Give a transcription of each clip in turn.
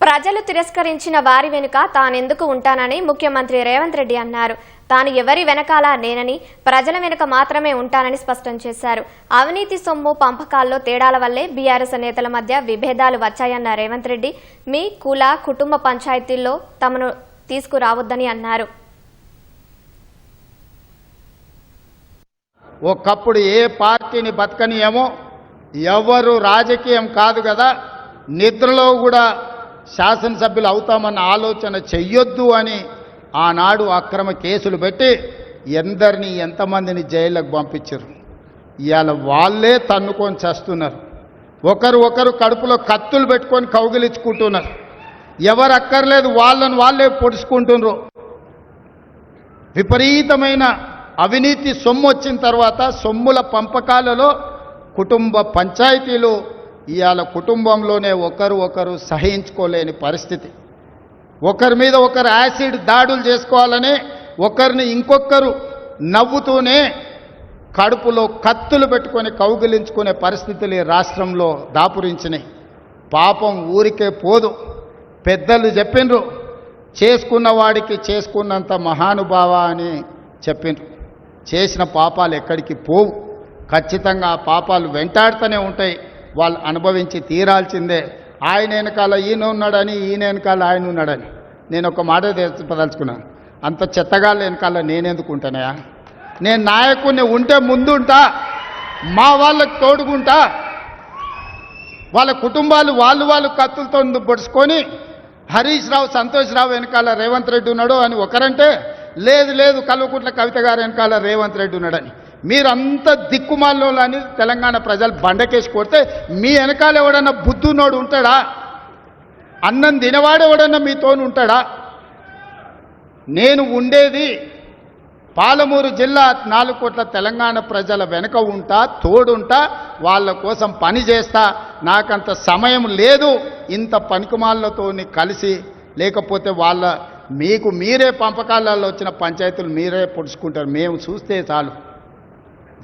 ప్రజలు తిరస్కరించిన వారి వెనుక తానెందుకు ఉంటానని ముఖ్యమంత్రి రేవంత్ రెడ్డి అన్నారు. తాను ఎవరి వెనకాల నేనని, ప్రజల వెనుక మాత్రమే ఉంటానని స్పష్టం చేశారు. అవినీతి సొమ్ము పంపకాల్లో తేడాల వల్లే బీఆర్ఎస్ నేతల మధ్య విభేదాలు వచ్చాయన్న రేవంత్ రెడ్డి మీ కుల కుటుంబ పంచాయతీల్లో తమను తీసుకురావద్దని అన్నారు. ఒకప్పుడు ఏ పార్టీని బతకనియేమో, ఎవరు రాజకీయం కాదు కదా, నిద్రలో కూడా శాసనసభ్యులు అవుతామన్న ఆలోచన చెయ్యొద్దు అని ఆనాడు అక్రమ కేసులు పెట్టి ఎందరిని ఎంతమందిని జైళ్ళకు పంపించారు. ఇవాళ వాళ్ళే తన్నుకొని చేస్తున్నారు. ఒకరు కడుపులో కత్తులు పెట్టుకొని కౌగిలించుకుంటున్నారు. ఎవరు అక్కర్లేదు వాళ్ళని వాళ్ళే పొడుచుకుంటున్నారు. విపరీతమైన అవినీతి సొమ్ము వచ్చిన తర్వాత సొమ్ముల పంపకాలలో కుటుంబ పంచాయతీలు ఇవాళ కుటుంబంలోనే ఒకరు సహించుకోలేని పరిస్థితి. ఒకరి మీద ఒకరు యాసిడ్ దాడులు చేసుకోవాలని ఒకరిని ఇంకొకరు నవ్వుతూనే కడుపులో కత్తులు పెట్టుకొని కౌగిలించుకునే పరిస్థితులు ఈ రాష్ట్రంలో దాపురించినాయి. పాపం ఊరికే పోదు. పెద్దలు చెప్పిండ్రు, చేసుకున్న వాడికి చేసుకున్నంత మహానుభావ అని చెప్పిండ్రు. చేసిన పాపాలు ఎక్కడికి పోవు. ఖచ్చితంగా ఆ పాపాలు వెంటాడుతూనే ఉంటాయి. వాళ్ళు అనుభవించి తీరాల్సిందే. ఆయన వెనకాల ఈయన ఉన్నాడని, ఈయన వెనకాల ఆయన ఉన్నాడని నేను ఒక మాట చెప్పదలుచుకున్నాను. అంత చెత్తగాళ్ళ వెనకాల నేనెందుకు ఉంటానయా? నేను నాయకుడిని ఉంటే ముందుంటా, మా వాళ్ళకి తోడుకుంటా. వాళ్ళ కుటుంబాలు వాళ్ళు కత్తులతో పొడుచుకొని హరీష్ రావు, సంతోష్ రావు వెనకాల రేవంత్ రెడ్డి ఉన్నాడు అని ఒకరంటే, లేదు కల్వకుంట్ల కవిత గారు వెనకాల రేవంత్ రెడ్డి ఉన్నాడని. మీరంత దిక్కుమాలని తెలంగాణ ప్రజలు బండకేసి కొడితే మీ వెనకాల ఎవడన్నా బుద్ధునోడు ఉంటాడా? అన్నం తినవాడు ఎవడన్నా మీతోను ఉంటాడా? నేను ఉండేది పాలమూరు జిల్లా 4 కోట్ల తెలంగాణ ప్రజల వెనుక ఉంటా, తోడుంటా, వాళ్ళ కోసం పని చేస్తా. నాకంత సమయం లేదు ఇంత పనికిమాలతో కలిసి. లేకపోతే వాళ్ళ మీకు మీరే పంపకాలలో వచ్చిన పంచాయతీలు మీరే పొడుచుకుంటారు. మేము చూస్తే చాలు.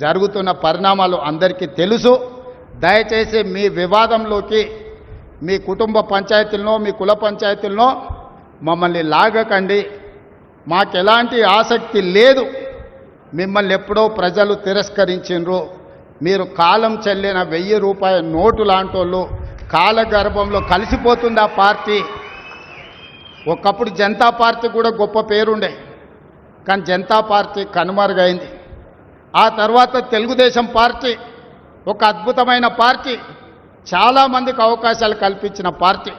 జరుగుతున్న పరిణామాలు అందరికీ తెలుసు. దయచేసి మీ వివాదంలోకి మీ కుటుంబ పంచాయతీలను, మీ కుల పంచాయతీలను మమ్మల్ని లాగకండి. మాకు ఎలాంటి ఆసక్తి లేదు. మిమ్మల్ని ఎప్పుడో ప్రజలు తిరస్కరించిండ్రు. మీరు కాలం చెల్లిన 1000 రూపాయల నోటు లాంటోళ్ళు. కాలగర్భంలో కలిసిపోతుంది ఆ పార్టీ. ఒకప్పుడు జనతా పార్టీ కూడా గొప్ప పేరుండే, కానీ జనతా పార్టీ కనుమరుగైంది. ఆ తర్వాత తెలుగుదేశం పార్టీ ఒక అద్భుతమైన పార్టీ, చాలామందికి అవకాశాలు కల్పించిన పార్టీ.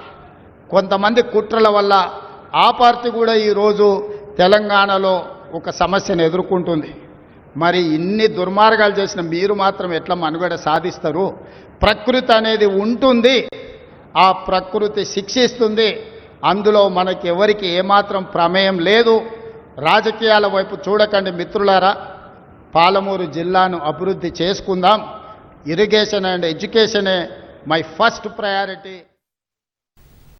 కొంతమంది కుట్రల వల్ల ఆ పార్టీ కూడా ఈరోజు తెలంగాణలో ఒక సమస్యను ఎదుర్కొంటుంది. మరి ఇన్ని దుర్మార్గాలు చేసిన మీరు మాత్రం ఎట్లా మనుగడ సాధిస్తారు? ప్రకృతి అనేది ఉంటుంది, ఆ ప్రకృతి శిక్షిస్తుంది. అందులో మనకి ఎవరికి ఏమాత్రం ప్రమేయం లేదు. రాజకీయాల వైపు చూడకండి మిత్రులారా. పాలమూరు జిల్లాను అభివృద్ధి చేసుకుందాం. ఇరిగేషన్ అండ్ ఎడ్యుకేషనే మై ఫస్ట్ ప్రయారిటీ.